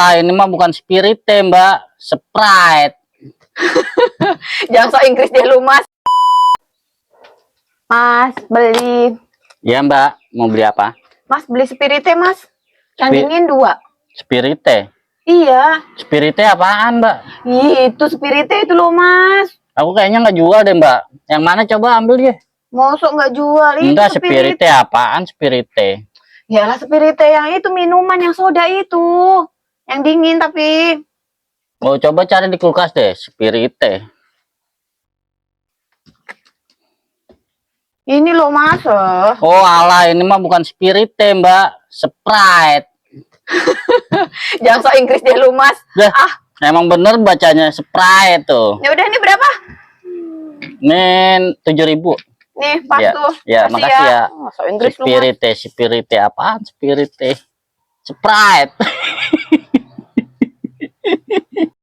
alah, ini mah bukan Spirit Mbak, Sprite. Jangan sok Inggris deh lu, Mas. Mas, beli. Ya Mbak, mau beli apa? Mas, beli Spirite, Mas. Yang dingin 2. Spirit. Iya. Spirit apaan Mbak? Ih, itu Spirite itu loh, Mas. Aku kayaknya nggak jual deh Mbak. Yang mana coba ambil ya? Mosok nggak jual itu Enggak, Spirit apaan Spirit? Yalah, Spirite yang itu minuman yang soda itu. Yang dingin tapi. Mau coba cari di kulkas deh, Spirit. Ini loh, Mas. Oh alah, ini mah bukan Spirit Mbak, Sprite. Jangan sok Inggris deh lu, Mas. Dah, emang bener bacanya Sprite tuh. Ya udah, ini berapa? Ini 7.000. Nih, pas Ya, tuh. ya, makasih ya. Oh, sok Inggris lu, Mas. Spirit apaan Spirit? Sprite.